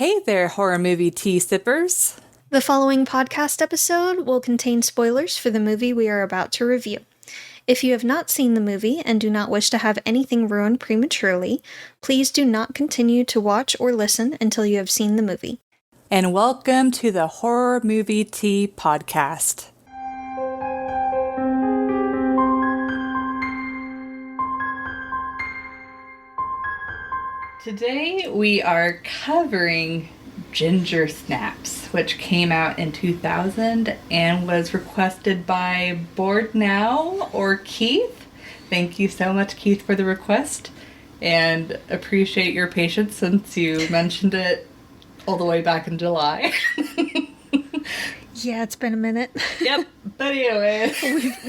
Hey there, horror movie tea sippers. The following podcast episode will contain spoilers for the movie we are about to review. If you have not seen the movie and do not wish to have anything ruined prematurely, please do not continue to watch or listen until you have seen the movie. And welcome to the Horror Movie Tea Podcast. Today we are covering Ginger Snaps, which came out in 2000 and was requested by Bored Now or Keith. Thank you so much, Keith, for the request, and appreciate your patience since you mentioned it all the way back in July. Yeah, it's been a minute. Yep, but anyway.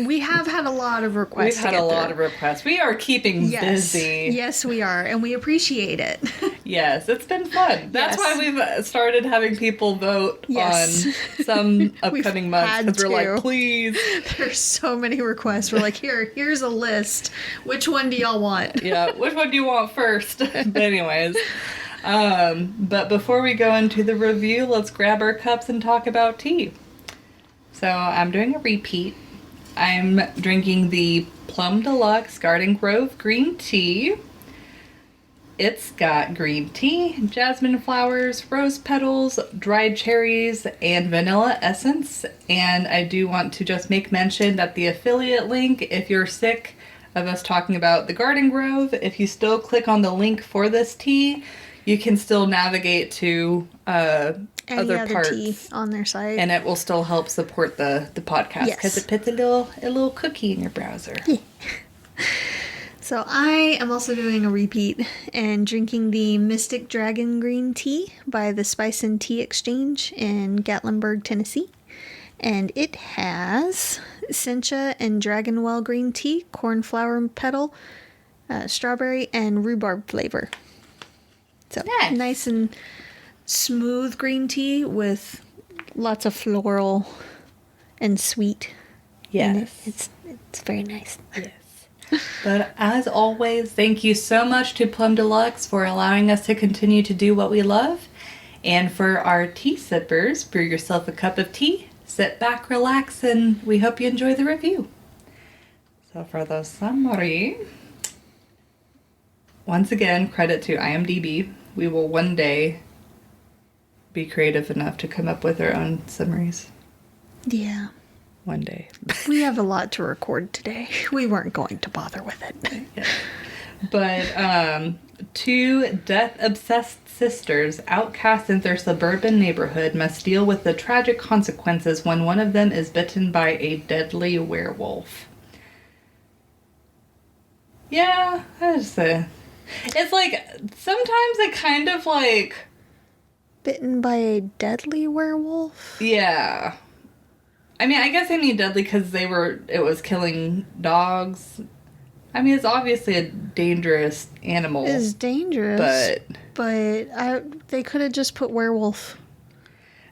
We have had a lot of requests. We've had a lot of requests. We are keeping busy. Yes, we are, and we appreciate it. Yes, it's been fun. That's why we've started having people vote on some upcoming months, because we're like, please. There's so many requests. We're like, here's a list. Which one do y'all want? Yeah, which one do you want first? But anyways, but before we go into the review, let's grab our cups and talk about tea. So I'm doing a repeat. I'm drinking the Plum Deluxe Garden Grove green tea. It's got green tea, jasmine flowers, rose petals, dried cherries, and vanilla essence. And I do want to just make mention that the affiliate link, if you're sick of us talking about the Garden Grove, if you still click on the link for this tea, you can still navigate to other parts tea on their site, and it will still help support the podcast because it puts a little cookie in your browser. Yeah. So I am also doing a repeat and drinking the Mystic Dragon Green Tea by the Spice and Tea Exchange in Gatlinburg, Tennessee. And it has Sencha and Dragonwell Green Tea, cornflower petal, strawberry, and rhubarb flavor. So nice and smooth green tea with lots of floral and sweet. Yes. It's very nice. Yes. But as always, thank you so much to Plum Deluxe for allowing us to continue to do what we love. And for our tea sippers, brew yourself a cup of tea, sit back, relax, and we hope you enjoy the review. So for the summary, once again, credit to IMDb. We will one day be creative enough to come up with our own summaries. Yeah. One day. We have a lot to record today. We weren't going to bother with it. Yeah. But two death-obsessed sisters outcast in their suburban neighborhood must deal with the tragic consequences when one of them is bitten by a deadly werewolf. Yeah, it's like, sometimes it kind of like... Bitten by a deadly werewolf? Yeah. I mean, I guess I mean deadly because it was killing dogs. I mean, it's obviously a dangerous animal. It's dangerous. But they could have just put werewolf.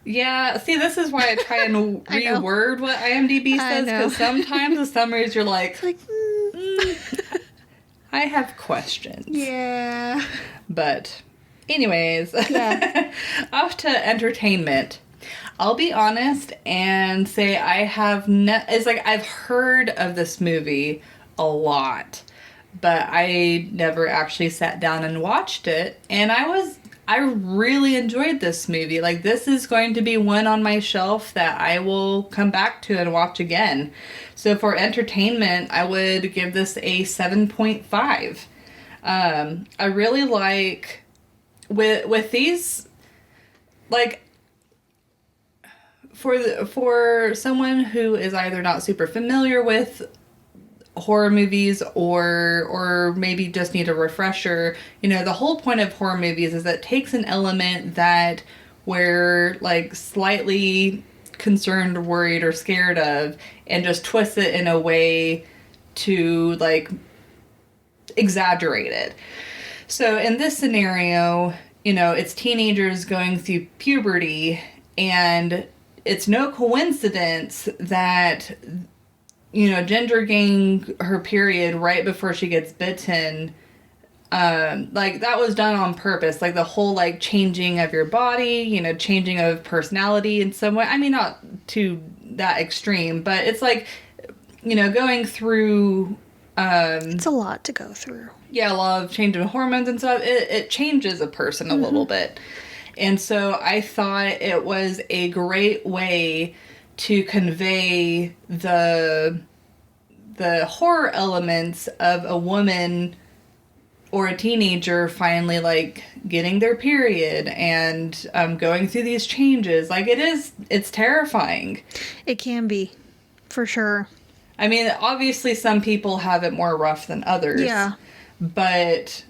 Yeah, see, this is why I try and reword what IMDb says, because sometimes the summaries you're like I have questions. Yeah. But anyways, yeah. Off to entertainment. I'll be honest and say I have it's like I've heard of this movie a lot, but I never actually sat down and watched it. And I really enjoyed this movie. Like, this is going to be one on my shelf that I will come back to and watch again. So for entertainment, I would give this a 7.5. I really like with these, like, for someone who is either not super familiar with horror movies or maybe just need a refresher, the whole point of horror movies is that it takes an element that we're like slightly concerned, worried, or scared of, and just twists it in a way to like exaggerate it. So in this scenario, it's teenagers going through puberty, and it's no coincidence that, Ginger getting her period right before she gets bitten like that was done on purpose, like the whole like changing of your body, you know, changing of personality in some way. I mean, not to that extreme, but it's like, you know, going through It's a lot to go through. yeah, a lot of change in hormones and stuff. It changes a person a little bit. And so I thought it was a great way to convey the horror elements of a woman or a teenager finally like getting their period and going through these changes. Like it's terrifying. It can be, for sure. I mean, obviously some people have it more rough than others. Yeah. But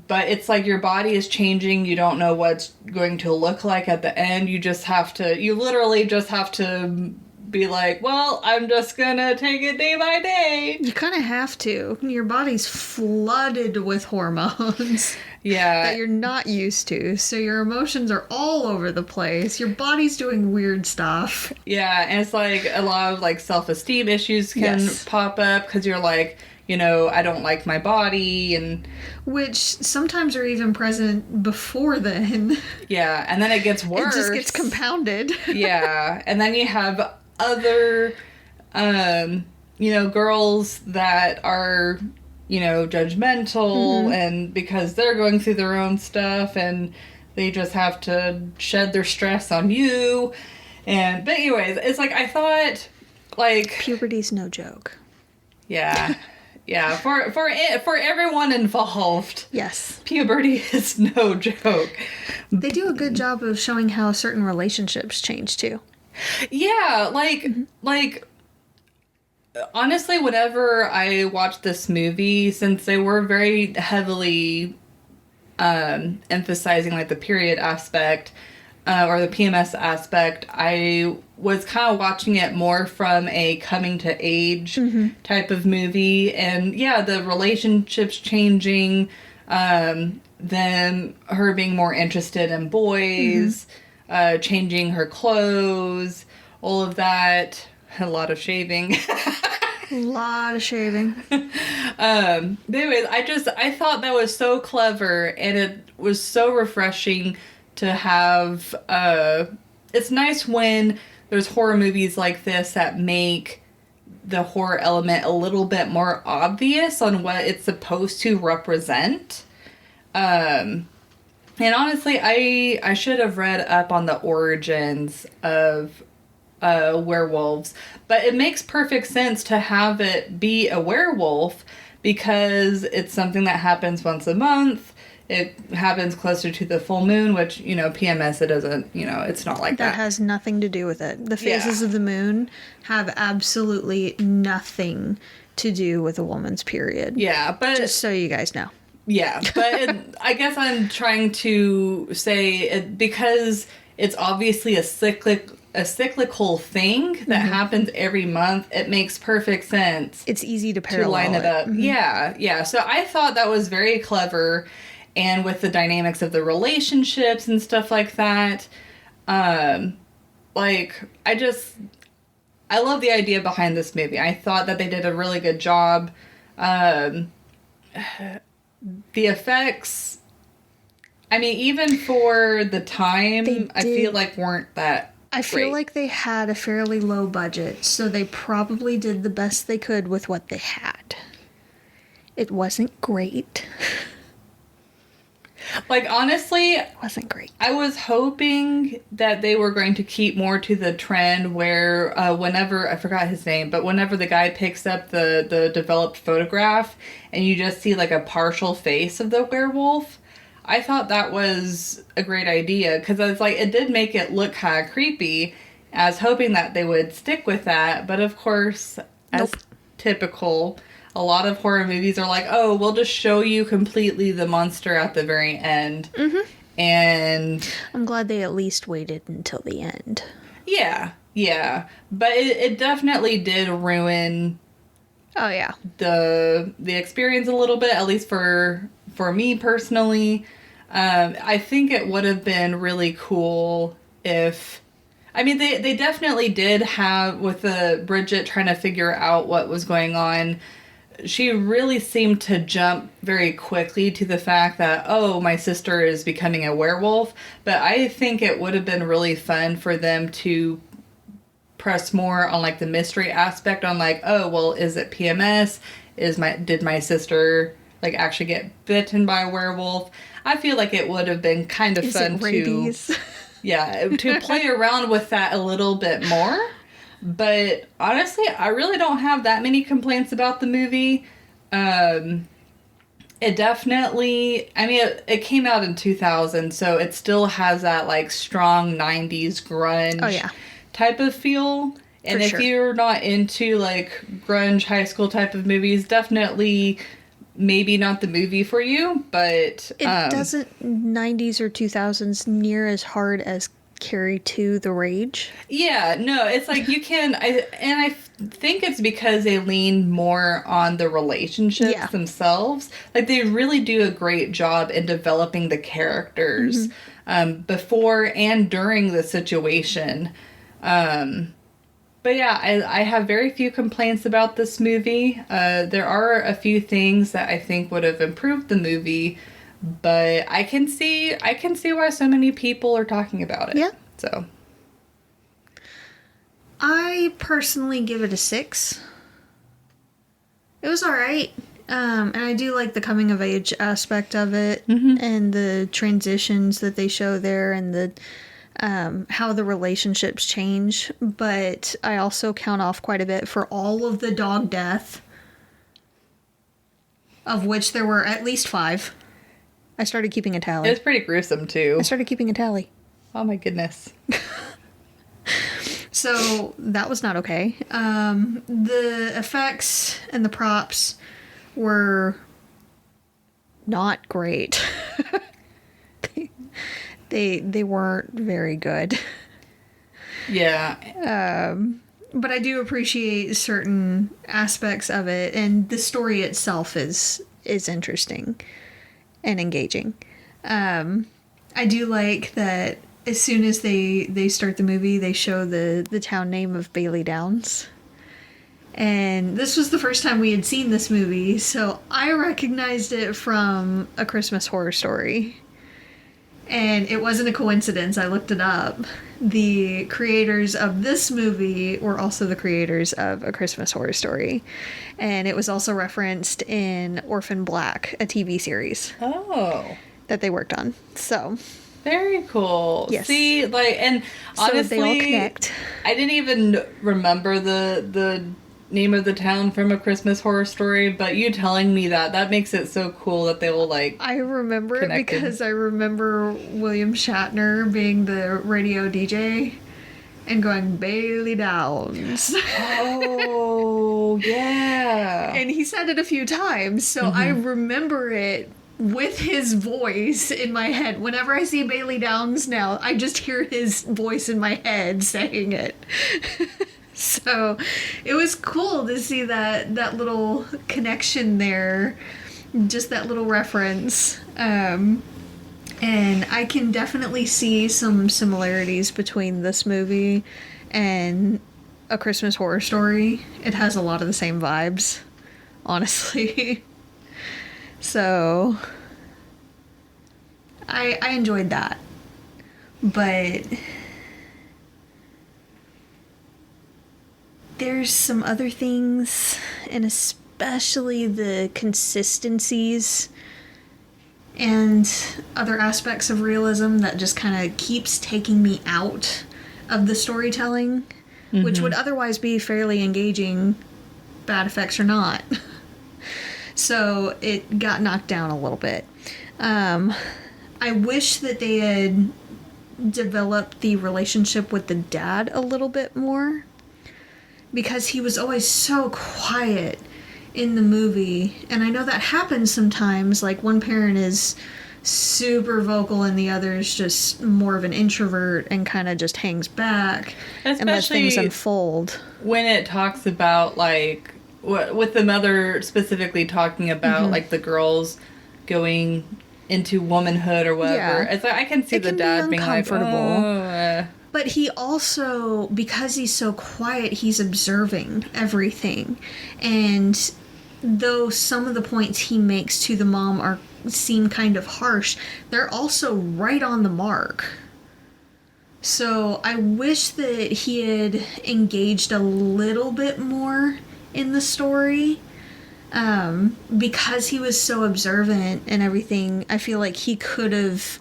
it's like your body is changing. You don't know what's going to look like at the end. You literally just have to be like, well, I'm just gonna take it day by day. You kind of have to. Your body's flooded with hormones. Yeah. That you're not used to. So your emotions are all over the place. Your body's doing weird stuff. Yeah, and it's like a lot of like self-esteem issues can pop up because you're like, you know, I don't like my body, and which sometimes are even present before then. Yeah, and then it gets worse. It just gets compounded. Yeah, and then you have other, you know, girls that are, you know, judgmental, and because they're going through their own stuff, and they just have to shed their stress on you. But anyways, it's like I thought, like puberty's no joke. Yeah. Yeah, for everyone involved. Yes. Puberty is no joke. They do a good job of showing how certain relationships change too. Yeah, like honestly, whenever I watched this movie, since they were very heavily emphasizing like the period aspect or the PMS aspect, I was kind of watching it more from a coming to age type of movie. And yeah, the relationships changing, then her being more interested in boys, changing her clothes, all of that. A lot of shaving. A lot of shaving. Anyways, I thought that was so clever, and it was so refreshing to have. It's nice when there's horror movies like this that make the horror element a little bit more obvious on what it's supposed to represent. And honestly, I should have read up on the origins of werewolves, but it makes perfect sense to have it be a werewolf because it's something that happens once a month. It happens closer to the full moon, which, you know, PMS, it doesn't, you know, it's not like that. That has nothing to do with it. The phases of the moon have absolutely nothing to do with a woman's period. Yeah, but... just so you guys know. Yeah, but I guess I'm trying to say, because it's obviously a cyclical thing that happens every month, it makes perfect sense. It's easy to parallel line it up. Yeah. So I thought that was very clever. And with the dynamics of the relationships and stuff like that, like, I love the idea behind this movie. I thought that they did a really good job. The effects, I mean, even for the time, I feel like weren't that I feel like they had a fairly low budget, so they probably did the best they could with what they had. It wasn't great. Like, honestly, it wasn't great. I was hoping that they were going to keep more to the trend where whenever, I forgot his name, but whenever the guy picks up the developed photograph and you just see like a partial face of the werewolf, I thought that was a great idea because it's like it did make it look kind of creepy. I was hoping that they would stick with that, but of course, as typical, a lot of horror movies are like, oh, we'll just show you completely the monster at the very end. And I'm glad they at least waited until the end. Yeah. But it definitely did ruin the experience a little bit, at least for me personally. I think it would have been really cool if... I mean, they definitely did have, with Bridget trying to figure out what was going on, she really seemed to jump very quickly to the fact that, oh, my sister is becoming a werewolf. But I think it would have been really fun for them to press more on like the mystery aspect on like, oh, well, is it PMS? Did my sister like actually get bitten by a werewolf? I feel like it would have been kind of fun to play around with that a little bit more. But honestly, I really don't have that many complaints about the movie. It definitely, I mean, it came out in 2000, so it still has that like strong 90s grunge type of feel. And if you're not into like grunge high school type of movies, definitely maybe not the movie for you. But it doesn't 90s or 2000s near as hard as Carrie 2 The Rage. Yeah, no, it's like you can, I think it's because they lean more on the relationships themselves. Like they really do a great job in developing the characters before and during the situation. But yeah, I have very few complaints about this movie. There are a few things that I think would have improved the movie, but I can see why so many people are talking about it. Yeah. So I personally give it a 6. It was alright. And I do like the coming of age aspect of it and the transitions that they show there and the how the relationships change. But I also count off quite a bit for all of the dog death, of which there were at least 5. I started keeping a tally. It was pretty gruesome, too. I started keeping a tally. Oh, my goodness. So, that was not okay. The effects and the props were not great. They weren't very good. Yeah. But I do appreciate certain aspects of it, and the story itself is interesting and engaging. I do like that as soon as they start the movie, they show the town name of Bailey Downs. And this was the first time we had seen this movie, so I recognized it from A Christmas Horror Story. And it wasn't a coincidence, I looked it up. The creators of this movie were also the creators of A Christmas Horror Story. And it was also referenced in Orphan Black, a TV series. Oh. That they worked on. So. Very cool. Yes. See, like, and honestly, so they all connect. I didn't even remember the name of the town from A Christmas Horror Story, but you telling me that makes it so cool that they will like. I remember connected. It because I remember William Shatner being the radio DJ and going Bailey Downs. Oh yeah. And he said it a few times, so I remember it with his voice in my head. Whenever I see Bailey Downs now, I just hear his voice in my head saying it. So it was cool to see that little connection there, just that little reference. And I can definitely see some similarities between this movie and A Christmas Horror Story. It has a lot of the same vibes, honestly. So I enjoyed that. But there's some other things, and especially the consistencies and other aspects of realism that just kind of keeps taking me out of the storytelling, which would otherwise be fairly engaging, bad effects or not. So it got knocked down a little bit. I wish that they had developed the relationship with the dad a little bit more, because he was always so quiet in the movie. And I know that happens sometimes, like one parent is super vocal and the other is just more of an introvert and kind of just hangs back and lets things unfold. When it talks about, like, with the mother specifically talking about, like, the girls going into womanhood or whatever, it's like, I can see the dad being uncomfortable. But he also, because he's so quiet, he's observing everything. And though some of the points he makes to the mom seem kind of harsh, they're also right on the mark. So I wish that he had engaged a little bit more in the story. Because he was so observant and everything, I feel like he could have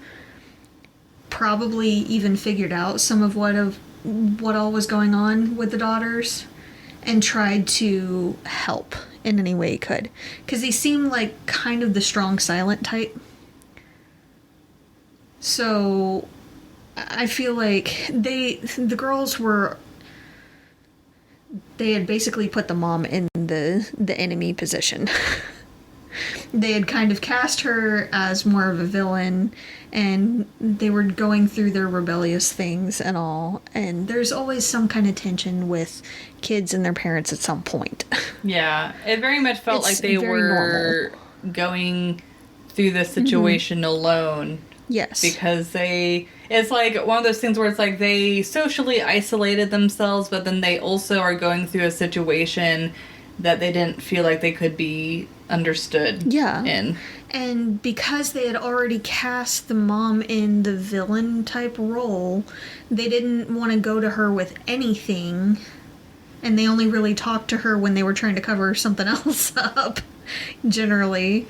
probably even figured out some of what all was going on with the daughters and tried to help in any way he could. Because he seemed like kind of the strong silent type. So I feel like the girls were... They had basically put the mom in the enemy position. They had kind of cast her as more of a villain, and they were going through their rebellious things and all. And there's always some kind of tension with kids and their parents at some point. Yeah, it very much felt like they were going through the situation alone. Yes. Because it's like one of those things where it's like they socially isolated themselves, but then they also are going through a situation that they didn't feel like they could be understood in. And because they had already cast the mom in the villain type role, they didn't want to go to her with anything, and they only really talked to her when they were trying to cover something else up, generally.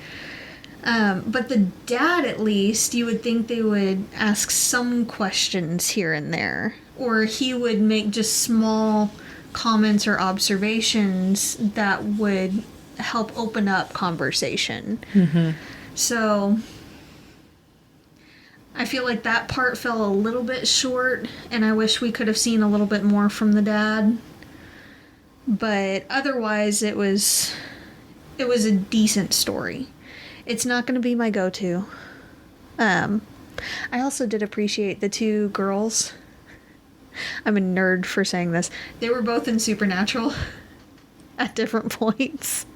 But the dad, at least, you would think they would ask some questions here and there. Or he would make just small comments or observations that would help open up conversation. Mm-hmm. So I feel like that part fell a little bit short, and I wish we could have seen a little bit more from the dad. But otherwise, it was a decent story. It's not going to be my go-to. I also did appreciate the two girls. I'm a nerd for saying this. They were both in Supernatural at different points.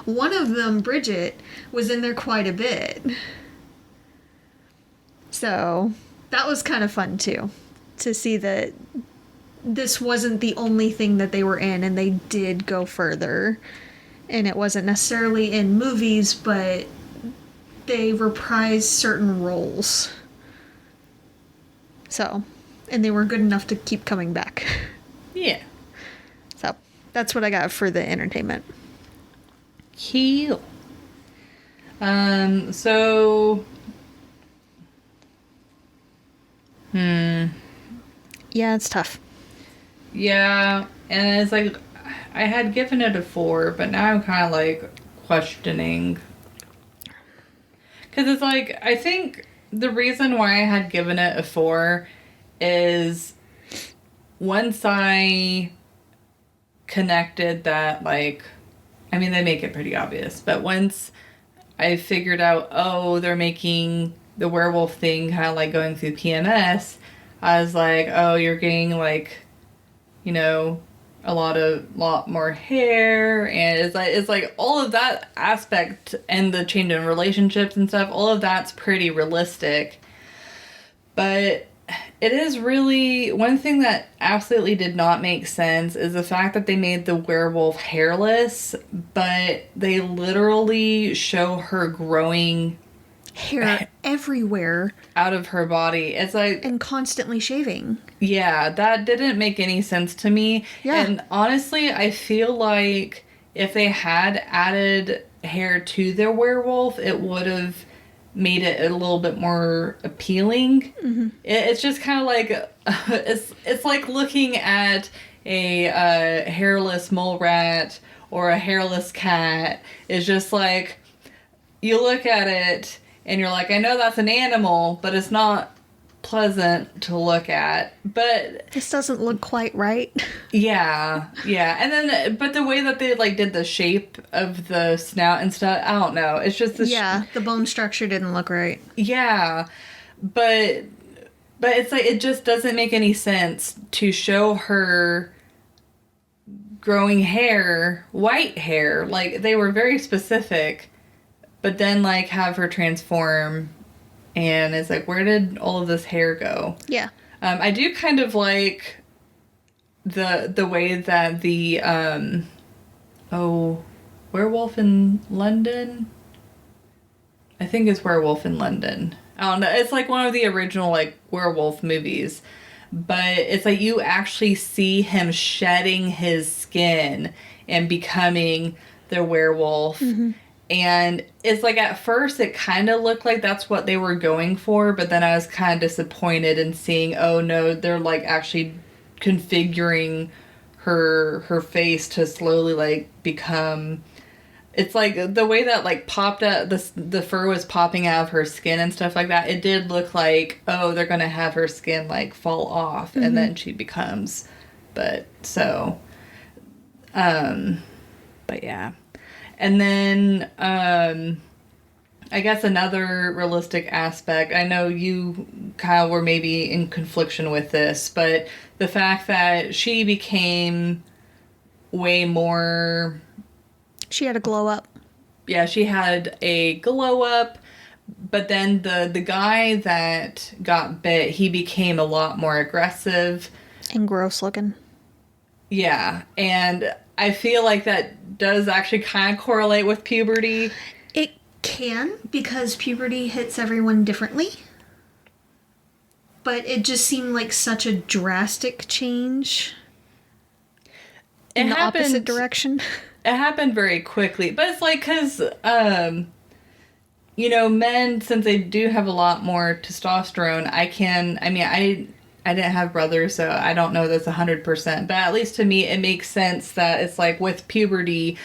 One of them, Bridget, was in there quite a bit. So that was kind of fun too, to see that this wasn't the only thing that they were in, and they did go further. And it wasn't necessarily in movies, but they reprised certain roles. So, and they were good enough to keep coming back. Yeah. So, that's what I got for the entertainment. Cool. So... Yeah, it's tough. Yeah, and it's like... I had given it a 4, but now I'm kind of like questioning. Because it's like, I think the reason why I had given it a 4 is once I connected that, like, I mean, they make it pretty obvious, but once I figured out, oh, they're making the werewolf thing kind of like going through PMS, I was like, oh, you're getting like, you know, a lot more hair, and it's like all of that aspect and the change in relationships and stuff, all of that's pretty realistic. But it is really, one thing that absolutely did not make sense is the fact that they made the werewolf hairless, but they literally show her growing hair everywhere out of her body. It's like, and constantly shaving. Yeah, that didn't make any sense to me. Yeah. And honestly, I feel like if they had added hair to their werewolf, it would have made it a little bit more appealing. Mm-hmm. It's just kind of like it's like looking at a hairless mole rat or a hairless cat. It's just like you look at it and you're like, I know that's an animal, but it's not pleasant to look at. But this doesn't look quite right. Yeah. And then, but the way that they like did the shape of the snout and stuff, I don't know. It's just the bone structure didn't look right. Yeah, but it's like it just doesn't make any sense to show her growing hair, white hair. Like they were very specific. But then, like, have her transform, and it's like, where did all of this hair go? Yeah. I do kind of like the way that the, Werewolf in London? I think it's Werewolf in London. I don't know. It's like one of the original like werewolf movies. But it's like you actually see him shedding his skin and becoming the werewolf. Mm-hmm. And it's like at first it kind of looked like that's what they were going for, but then I was kind of disappointed in seeing, oh no, they're like actually configuring her face to slowly like become. It's like the way that like popped out the fur was popping out of her skin and stuff like that. It did look like, oh, they're gonna have her skin like fall off, Mm-hmm. and then she becomes. But so, but yeah, and then I guess another realistic aspect. I know you, Kyle, were maybe in confliction with this, but the fact that she became way more. She had a glow up. Yeah, she had a glow up, but then the guy that got bit, he became a lot more aggressive. And gross looking. Yeah, and I feel like that does actually kind of correlate with puberty. It can, because puberty hits everyone differently. But it just seemed like such a drastic change in the opposite direction. It happened very quickly, but it's like, because, you know, men, since they do have a lot more testosterone, I didn't have brothers, so I don't know this 100%, but at least to me, it makes sense that it's like with puberty,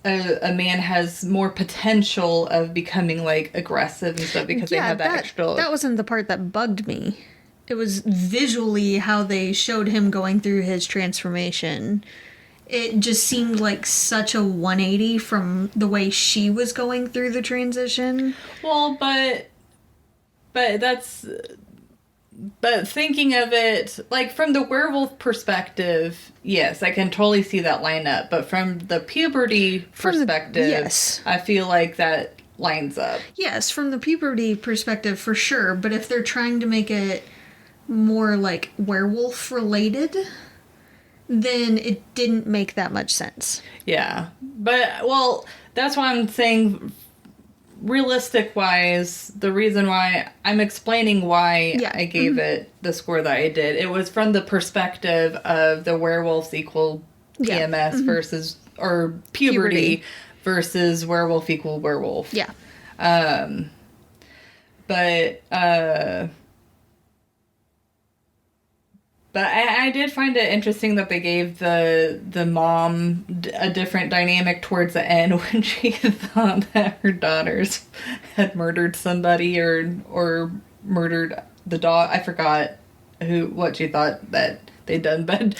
a man has more potential of becoming, like, aggressive and stuff because they have that extra. That wasn't the part that bugged me. It was visually how they showed him going through his transformation. It just seemed like such a 180 from the way she was going through the transition. Well, but thinking of it, like, from the werewolf perspective, yes, I can totally see that line up. But from the puberty perspective, yes. I feel like that lines up. Yes, from the puberty perspective, for sure. But if they're trying to make it more, like, werewolf-related, then it didn't make that much sense. Yeah. But, well, that's why I'm saying, realistic-wise, the reason why I'm explaining why I gave it the score that I did. It was from the perspective of the werewolves equal PMS versus, or puberty versus werewolf equal werewolf. Yeah. But I did find it interesting that they gave the mom a different dynamic towards the end when she thought that her daughters had murdered somebody or murdered the dog. I forgot what she thought that they'd done, but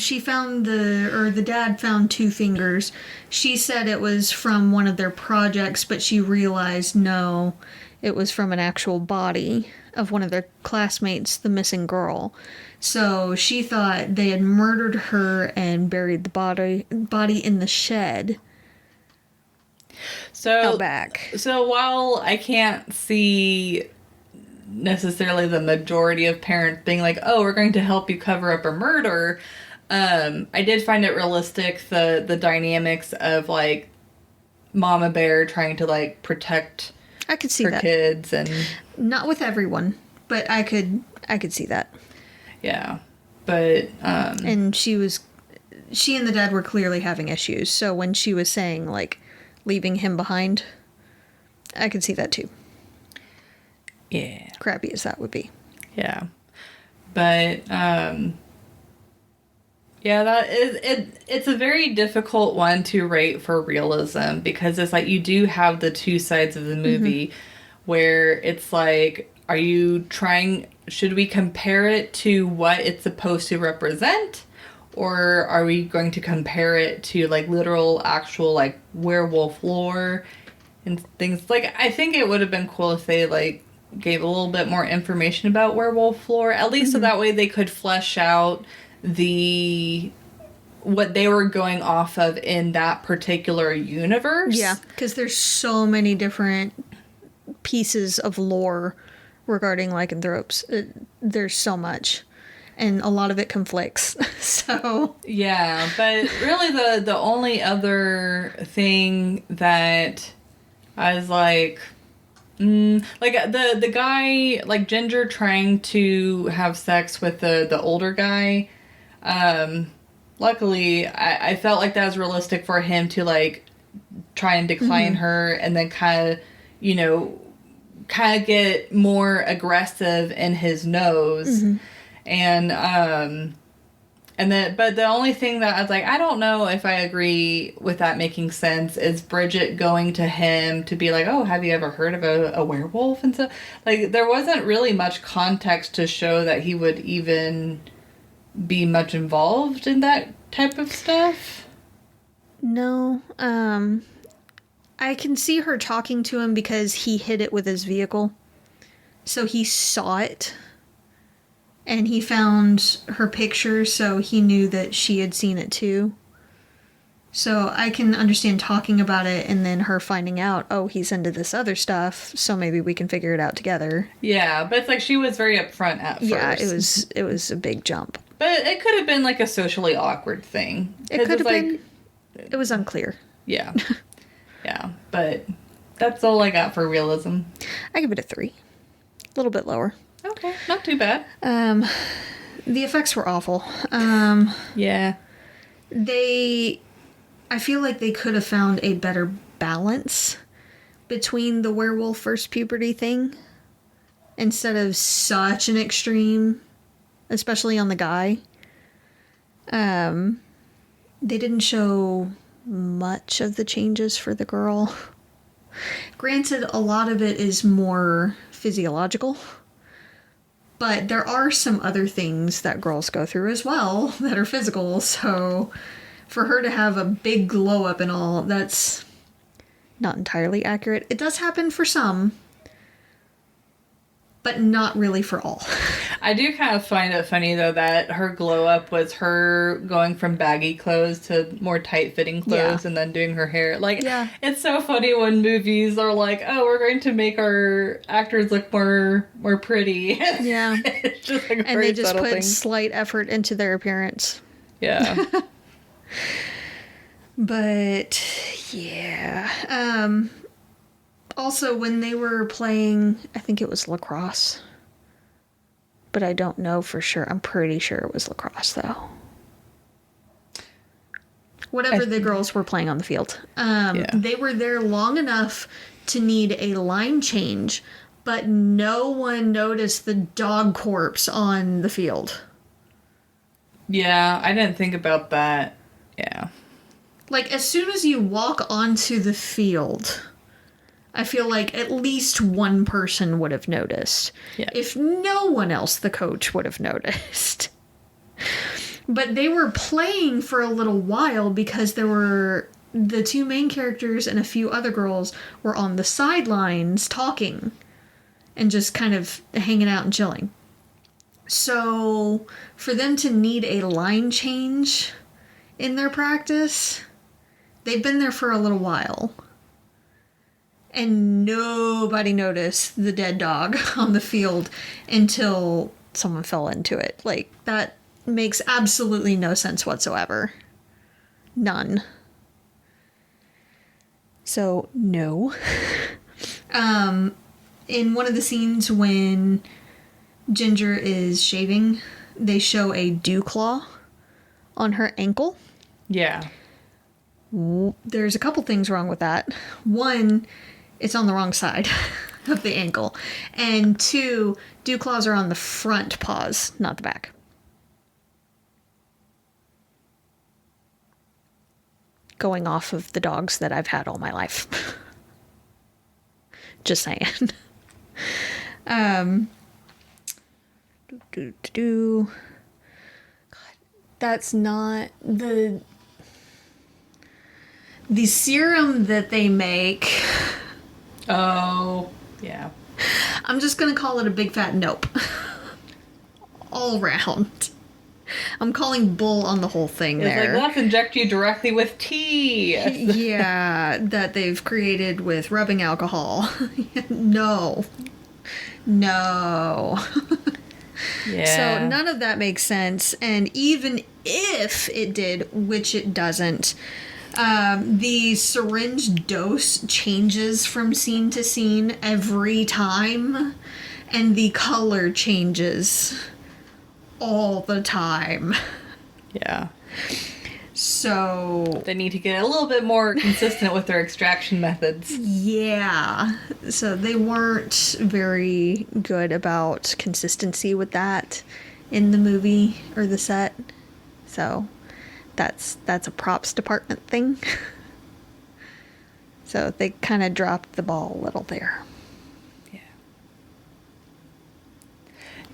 she found the dad found 2 fingers. She said it was from one of their projects, but she realized no, it was from an actual body of one of their classmates, the missing girl. So she thought they had murdered her and buried the body in the shed. So out back. So while I can't see necessarily the majority of parents being like, oh, we're going to help you cover up a murder, I did find it realistic, the dynamics of like Mama Bear trying to like protect I could see her that. kids, and not with everyone, but I could see that. Yeah. But and she and the dad were clearly having issues, so when she was saying like leaving him behind, I could see that too. Yeah. Crappy as that would be. Yeah. But yeah, that is it's a very difficult one to rate for realism, because it's like you do have the two sides of the movie where it's like, are you trying, should we compare it to what it's supposed to represent, or are we going to compare it to like literal actual like werewolf lore and things? Like, I think it would have been cool if they like gave a little bit more information about werewolf lore, at least so that way they could flesh out what they were going off of in that particular universe. Yeah, because there's so many different pieces of lore regarding lycanthropes. There's so much. and a lot of it conflicts. So Yeah, but really the only other thing that I was like, like the guy, like Ginger trying to have sex with the older guy, luckily I felt like that was realistic for him to like try and decline her and then kind of, you know, kind of get more aggressive in his nose. And then, but the only thing that I was like, I don't know if I agree with that making sense is Bridget going to him to be like, oh, have you ever heard of a werewolf and stuff? Like, there wasn't really much context to show that he would even be much involved in that type of stuff. no, I can see her talking to him because he hit it with his vehicle. So he saw it. And he found her picture, so he knew that she had seen it too. So I can understand talking about it and then her finding out, oh, he's into this other stuff, so maybe we can figure it out together. Yeah, but it's like she was very upfront at first. Yeah, it was a big jump. But it could have been like a socially awkward thing. It could have like, been. It was unclear. Yeah. Yeah, but that's all I got for realism. I give it a 3. A little bit lower. Okay, not too bad. The effects were awful. Yeah. I feel like they could have found a better balance between the werewolf first puberty thing instead of such an extreme, especially on the guy. They didn't show much of the changes for the girl. Granted, a lot of it is more physiological. But there are some other things that girls go through as well that are physical, so for her to have a big glow up and all, that's not entirely accurate. It does happen for some, but not really for all. I do kind of find it funny, though, that her glow up was her going from baggy clothes to more tight-fitting clothes and then doing her hair. Like, It's so funny when movies are like, oh, we're going to make our actors look more pretty. Yeah. It's just like a and very they just subtle put thing. slight effort into their appearance. Yeah. But, yeah. Also, when they were playing, I think it was lacrosse. But I don't know for sure. I'm pretty sure it was lacrosse, though. Whatever the girls were playing on the field. They were there long enough to need a line change, but no one noticed the dog corpse on the field. Yeah, I didn't think about that. Yeah. Like, as soon as you walk onto the field, I feel like at least one person would have noticed. Yeah. If no one else, the coach would have noticed. But they were playing for a little while because there were the 2 main characters and a few other girls were on the sidelines talking and just kind of hanging out and chilling. So for them to need a line change in their practice, they've been there for a little while. And nobody noticed the dead dog on the field until someone fell into it. Like, that makes absolutely no sense whatsoever. None. So, no. In one of the scenes when Ginger is shaving, they show a dew claw on her ankle. Yeah. There's a couple things wrong with that. One, it's on the wrong side of the ankle. And 2, dew claws are on the front paws, not the back. Going off of the dogs that I've had all my life. Just saying. God, that's not the serum that they make. Oh, yeah. I'm just gonna call it a big fat nope. All round. I'm calling bull on the whole thing It's there. like, let's inject you directly with tea. Yeah, that they've created with rubbing alcohol. No. Yeah. So none of that makes sense. And even if it did, which it doesn't, the syringe dose changes from scene to scene every time. And the color changes all the time. Yeah. So... They need to get a little bit more consistent with their extraction methods. Yeah. So they weren't very good about consistency with that in the movie or the set. So that's a props department thing. So they kind of dropped the ball a little there.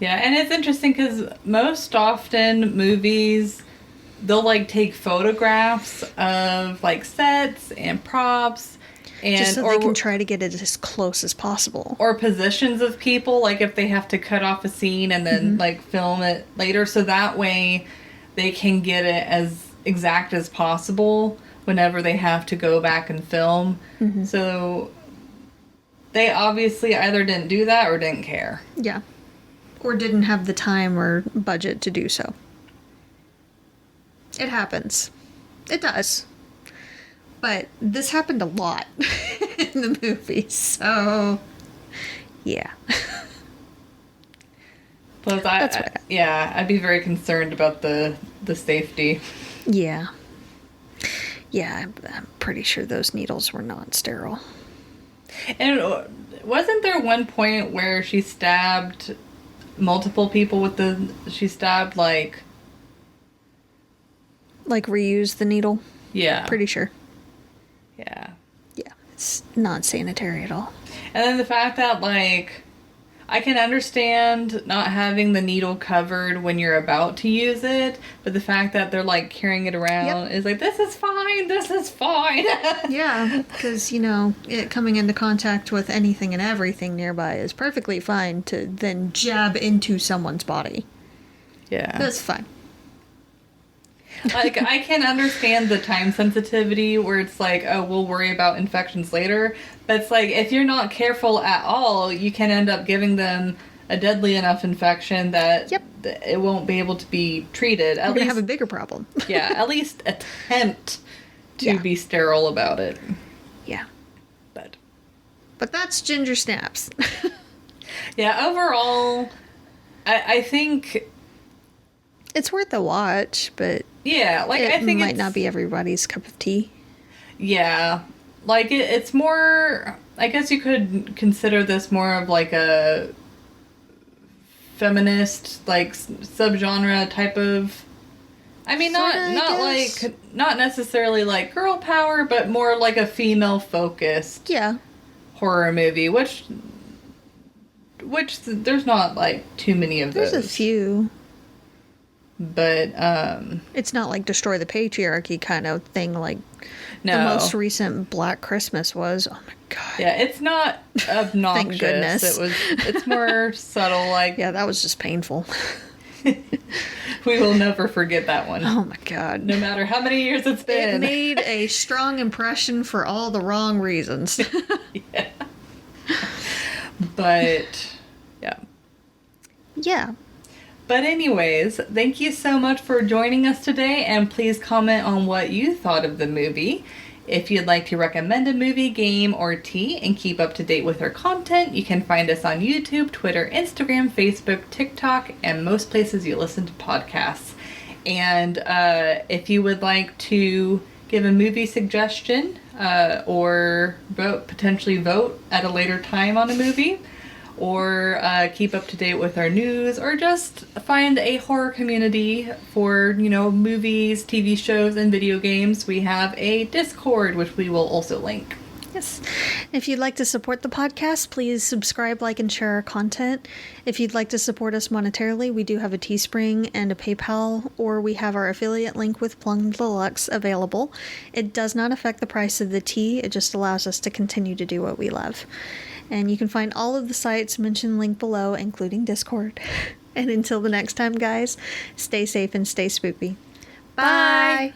Yeah, and it's interesting because most often movies, they'll like take photographs of like sets and props, and just so they can try to get it as close as possible. Or positions of people, like if they have to cut off a scene and then like film it later, so that way they can get it as exact as possible whenever they have to go back and film. So they obviously either didn't do that or didn't care. Yeah. Or didn't have the time or budget to do so. It happens. It does. But this happened a lot in the movie, so... Yeah. Plus, I'd be very concerned about the safety. Yeah. Yeah, I'm pretty sure those needles were not sterile. And wasn't there one point where she stabbed multiple people with she stabbed like reuse the needle? Yeah. Pretty sure. Yeah. Yeah. It's not sanitary at all. And then the fact that like I can understand not having the needle covered when you're about to use it, but the fact that they're like carrying it around is like, this is fine. Yeah, because, it coming into contact with anything and everything nearby is perfectly fine to then jab into someone's body. Yeah. That's fine. Like, I can understand the time sensitivity where it's like, oh, we'll worry about infections later. But it's like, if you're not careful at all, you can end up giving them a deadly enough infection that it won't be able to be treated. You're going to have a bigger problem. Yeah, at least attempt to be sterile about it. Yeah. But that's Ginger Snaps. Yeah, overall, I think... It's worth a watch, but... Yeah, like, I think it might not be everybody's cup of tea. Yeah. Like, it's more... I guess you could consider this more of, like, a feminist, like, subgenre type of... I mean, not necessarily, like, girl power, but more like a female-focused horror movie, which there's not, like, too many of those. There's a few. But, it's not like Destroy the Patriarchy kind of thing like the most recent Black Christmas was. Oh my god. Yeah, it's not obnoxious. Thank goodness. It's more subtle, like... Yeah, that was just painful. We will never forget that one. Oh my god. No matter how many years it's been. It made a strong impression for all the wrong reasons. Yeah. But, yeah. Yeah. But anyways, thank you so much for joining us today, and please comment on what you thought of the movie. If you'd like to recommend a movie, game, or tea and keep up to date with our content, you can find us on YouTube, Twitter, Instagram, Facebook, TikTok, and most places you listen to podcasts. And if you would like to give a movie suggestion or potentially vote at a later time on a movie, or keep up to date with our news, or just find a horror community for, movies, TV shows, and video games, we have a Discord, which we will also link. Yes. If you'd like to support the podcast, please subscribe, like, and share our content. If you'd like to support us monetarily, we do have a Teespring and a PayPal, or we have our affiliate link with Plum Deluxe available. It does not affect the price of the tea, it just allows us to continue to do what we love. And you can find all of the sites mentioned linked below, including Discord. And until the next time, guys, stay safe and stay spooky. Bye!